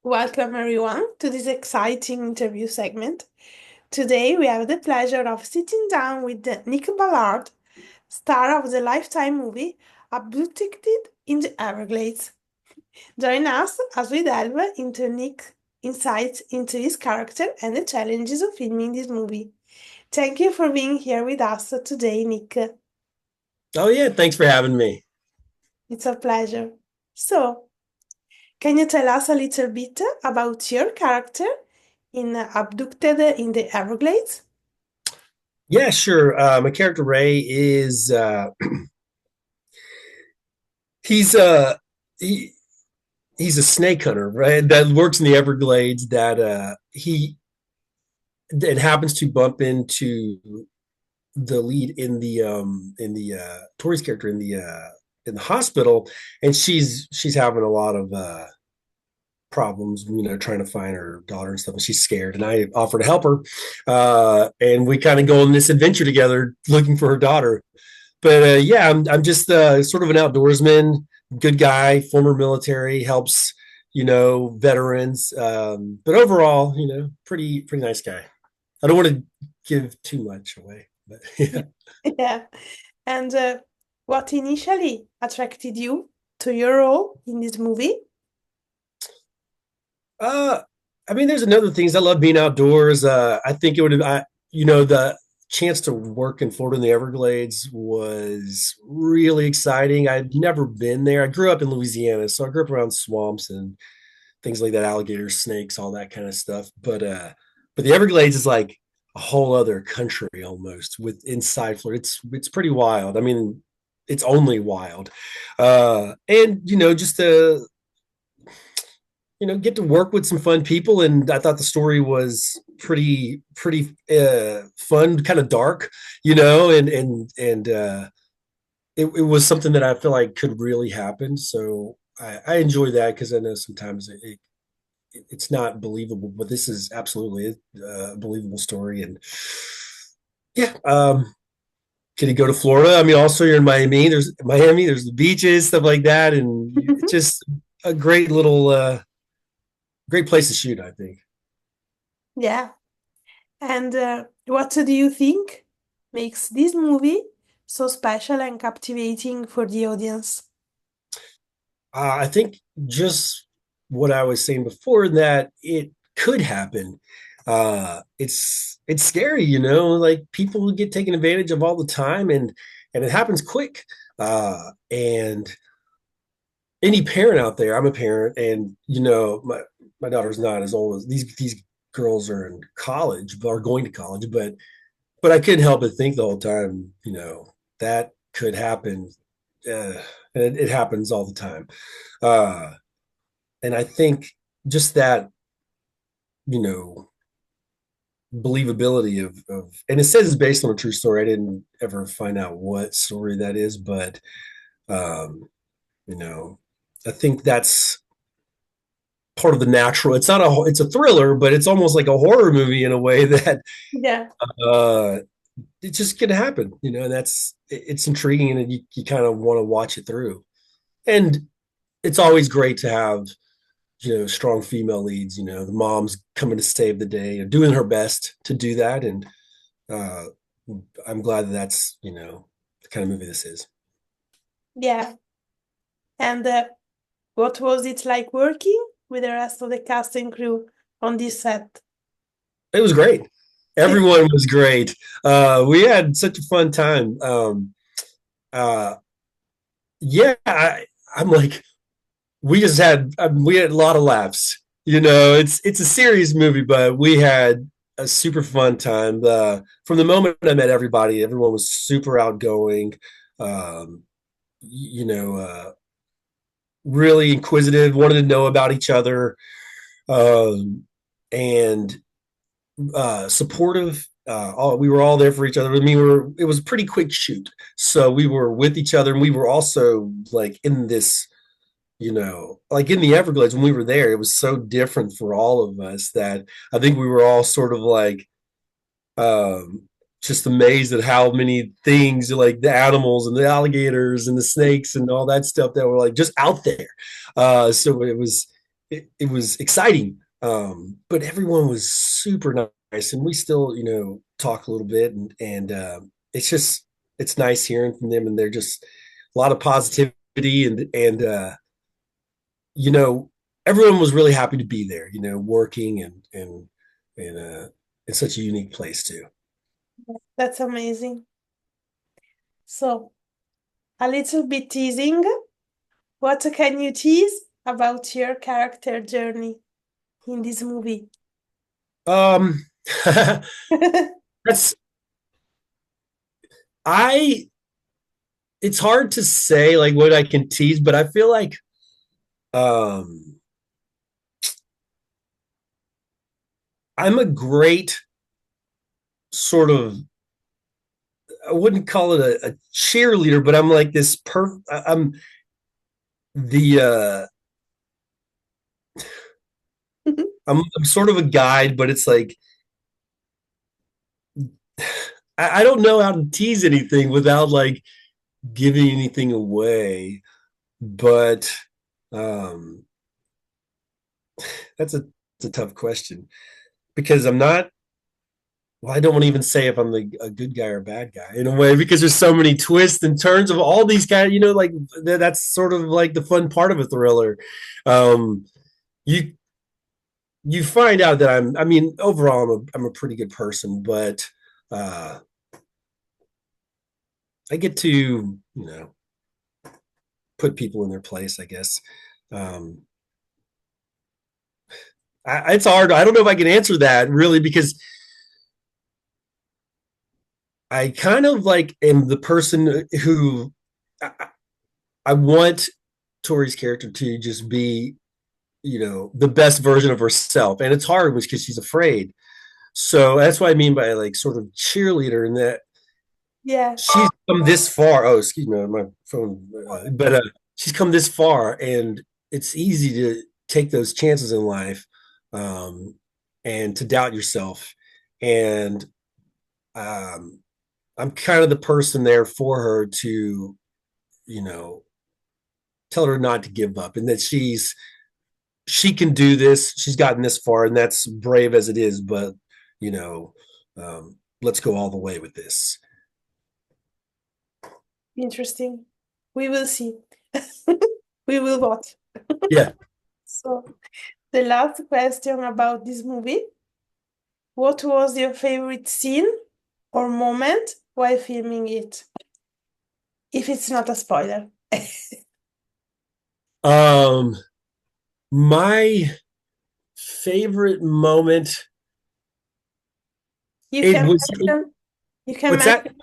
Welcome, everyone, to this exciting interview segment. Today, we have the pleasure of sitting down with Nick Ballard, star of the Lifetime movie Abducted in the Everglades. Join us as we delve into Nick's insights into his character and the challenges of filming this movie. Thank you for being here with us today, Nick. Oh yeah, thanks for having me. It's a pleasure. So, can you tell us a little bit about your character in Abducted in the Everglades? Yeah, sure. My character Ray is he's he, he's a snake hunter, right? That works in the Everglades. That he it happens to bump into the lead in the Tori's character in the hospital, and she's having a lot of problems, trying to find her daughter and stuff, and she's scared. And I offer to help her, and we kind of go on this adventure together, looking for her daughter. But yeah, I'm just sort of an outdoorsman, good guy, former military, helps veterans. But overall, pretty nice guy. I don't want to give too much away, but yeah. Yeah. And what initially attracted you to your role in this movie? Uh, I mean, there's another things. I love being outdoors. I think it would have, the chance to work in Florida in the Everglades was really exciting. I'd never been there. I grew up in Louisiana, so I grew up around swamps and things like that, alligators, snakes, all that kind of stuff. But the Everglades is like a whole other country almost with inside Florida. It's pretty wild. I mean, it's only wild. And just get to work with some fun people. And I thought the story was pretty fun, kind of dark, and it was something that I feel like could really happen. So I enjoy that because I know sometimes it's not believable, but this is absolutely a believable story. And yeah, can you go to Florida? I mean, also you're in Miami. There's the beaches, stuff like that, and it's just a great place to shoot, I think. Yeah. And what do you think makes this movie so special and captivating for the audience? I think just what I was saying before, that it could happen. It's scary, like people get taken advantage of all the time, and it happens quick. And any parent out there, I'm a parent, and my daughter's not as old as these girls are in college, but are going to college, but I couldn't help but think the whole time, that could happen. Uh, and it happens all the time. Uh, and I think just that, you know, believability and it says it's based on a true story. I didn't ever find out what story that is, but, um, you know, I think that's part of the natural. It's a thriller, but it's almost like a horror movie in a way that, Yeah. uh, it's just going to happen, and it's intriguing, and you kind of want to watch it through. And it's always great to have, strong female leads, the mom's coming to save the day and doing her best to do that. And uh, I'm glad that's, the kind of movie this is. Yeah. And what was it like working with the rest of the cast and crew on this set? It was great. Everyone was great. We had such a fun time. Uh, yeah, I'm like, we had a lot of laughs. It's a serious movie, but we had a super fun time. From the moment I met everybody, everyone was super outgoing. Um, you know, really inquisitive, wanted to know about each other, and supportive. We were all there for each other. I mean, it was a pretty quick shoot, so we were with each other, and we were also like in this, like in the Everglades when we were there, it was so different for all of us that I think we were all sort of like, um, just amazed at how many things, like the animals and the alligators and the snakes and all that stuff that were like just out there. So it was exciting. But everyone was super nice, and we still, talk a little bit, and it's nice hearing from them, and they're just a lot of positivity, and you know, everyone was really happy to be there, working and in such a unique place too. That's amazing. So, a little bit teasing. What can you tease about your character journey in this movie? Um, that's I. It's hard to say like what I can tease, but I feel like um, I'm a great sort of, I wouldn't call it a cheerleader, but I'm like this I'm the I'm sort of a guide, but it's like I don't know how to tease anything without like giving anything away. But um that's a tough question because I'm not, well, I don't want to even say if I'm a good guy or a bad guy in a way because there's so many twists and turns of all these guys. Like that's sort of like the fun part of a thriller. Um, you you find out that I mean, overall, I'm a pretty good person, but uh, I get to put people in their place, I guess. Um, it's hard. I don't know if I can answer that really because I kind of like am the person who I want Tori's character to just be, the best version of herself. And it's hard because she's afraid. So that's what I mean by like sort of cheerleader in that Yeah, she's come this far. Oh, excuse me, my phone. But she's come this far, and it's easy to take those chances in life, um, and to doubt yourself. And um, I'm kind of the person there for her to, you know, tell her not to give up, and that she can do this. She's gotten this far, and that's brave as it is. But you know, let's go all the way with this. interesting. We will see. We will watch. Yeah. So, the last question about this movie. What was your favorite scene or moment while filming it? If it's not a spoiler. Um, my favorite moment. You It can was. mention you can What's that? mention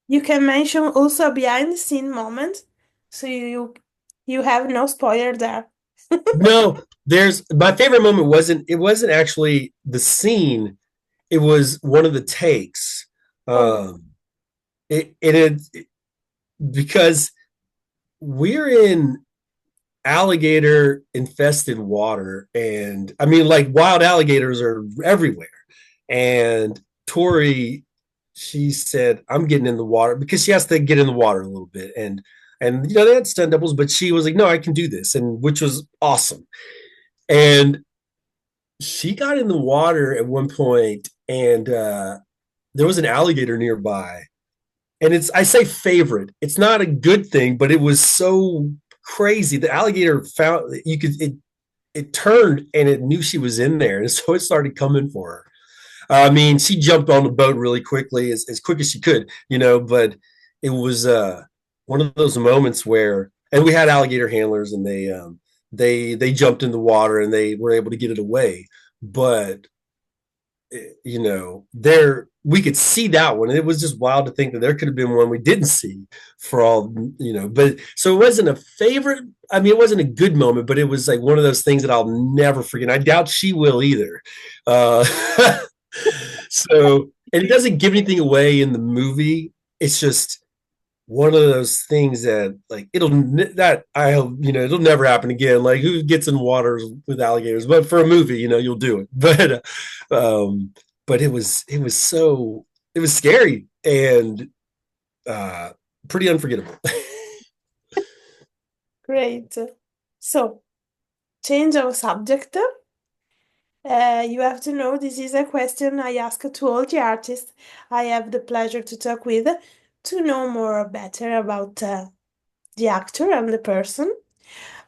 you can mention also a behind the scene moment, so you have no spoiler there. No, there's my favorite moment wasn't. It wasn't actually the scene. It was one of the takes. Oh, Um, it because we're in alligator infested water, and I mean, like, wild alligators are everywhere. And Tori, she said, I'm getting in the water because she has to get in the water a little bit. And they had stunt doubles, but she was like, no, I can do this, and which was awesome. And she got in the water at one point, and there was an alligator nearby. And I say favorite. It's not a good thing, but it was so crazy. The alligator found you could it turned and it knew she was in there, and so it started coming for her. I mean, she jumped on the boat really quickly, as quick as she could, but it was one of those moments where, and we had alligator handlers, and they jumped in the water and they were able to get it away. But there we could see that one, and it was just wild to think that there could have been one we didn't see for all. But so it wasn't a favorite. I mean, it wasn't a good moment, but it was like one of those things that I'll never forget. I doubt she will either. uh so, and it doesn't give anything away in the movie. It's just one of those things that, like, that I hope, it'll never happen again. Like, who gets in waters with alligators? But for a movie, you'll do it. Um, but it was scary and uh, pretty unforgettable. great. So, change of subject. You have to know this is a question I ask to all the artists I have the pleasure to talk with to know more better about the actor and the person.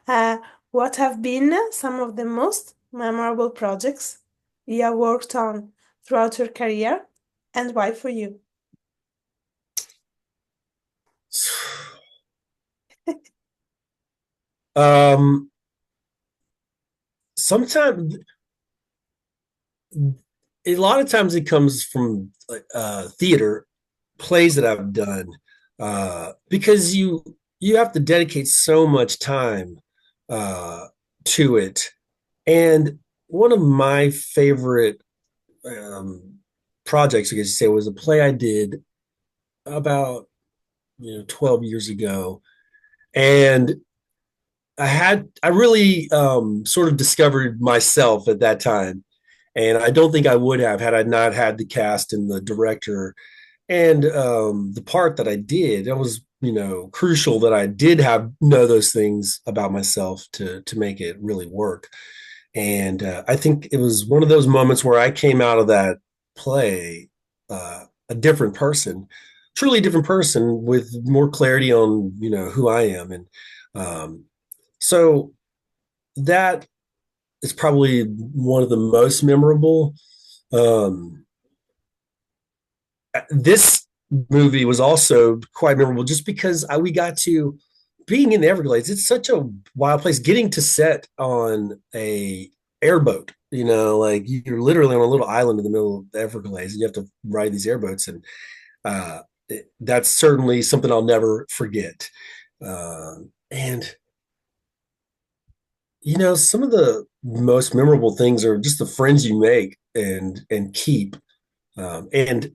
Uh, what have been some of the most memorable projects you have worked on throughout your career and why for you? Um, Sometimes, a lot of times it comes from theater plays that I've done because you have to dedicate so much time uh, to it. And one of my favorite um, projects, I guess you say, was a play I did about 12 years ago, and I really sort of discovered myself at that time, and I don't think I would have had I not had the cast and the director and the part that I did. It was crucial that I did have know those things about myself to make it really work. And I think it was one of those moments where I came out of that play a different person, truly different person with more clarity on who I am, and um, so that is probably one of the most memorable. Um, this movie was also quite memorable just because we got to being in the Everglades. It's such a wild place. Getting to set on a airboat, like you're literally on a little island in the middle of the Everglades, and you have to ride these airboats, and that's certainly something I'll never forget. And some of the most memorable things are just the friends you make and keep. And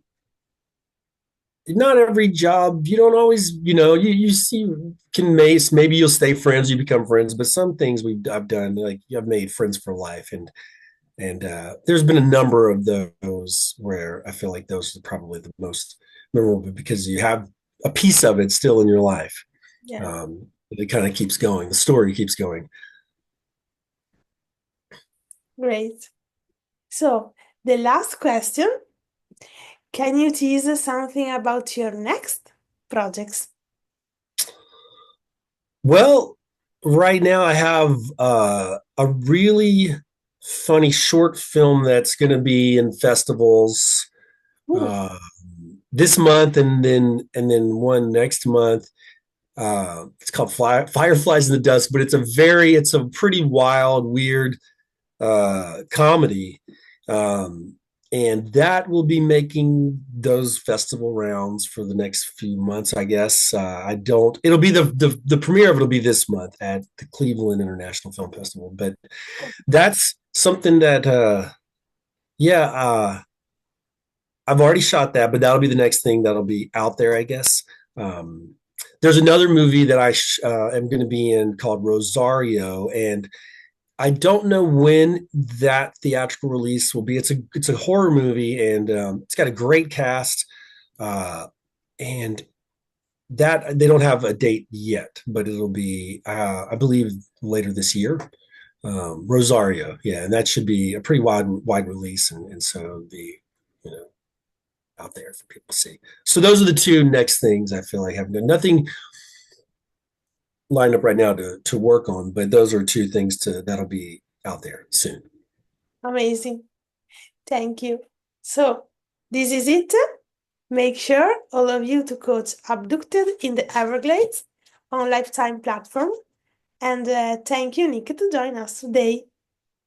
not every job you don't always you see can maybe you'll stay friends, you become friends, but some things I've done, like I've made friends for life, and there's been a number of those where I feel like those are probably the most memorable because you have a piece of it still in your life. Yeah, It kind of keeps going, the story keeps going. great. So, the last question, can you tease something about your next projects? Well, right now I have a really funny short film that's going to be in festivals Ooh, uh, this month, and then one next month. It's called Fireflies in the Dusk, but it's a pretty wild, weird comedy. Um, and that will be making those festival rounds for the next few months, I guess. I don't. It'll be the premiere of it'll be this month at the Cleveland International Film Festival. But that's something that, yeah, I've already shot that, but that'll be the next thing that'll be out there, I guess. Um, there's another movie that am going to be in called Rosario, and I don't know when that theatrical release will be. It's a horror movie, and it's got a great cast, uh, and that they don't have a date yet, but it'll be I believe later this year. Rosario, yeah, and that should be a pretty wide release, and so it'll be you know out there for people to see. So those are the two next things I feel like I have done. Nothing lined up right now to work on, but those are two things that'll be out there soon. amazing. Thank you. So, this is it. Make sure all of you to coach Abducted in the Everglades on Lifetime platform. And thank you, Nick, to join us today.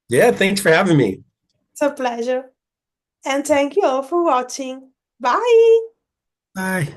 Yeah, thanks for having me. It's a pleasure. And thank you all for watching. Bye. Bye.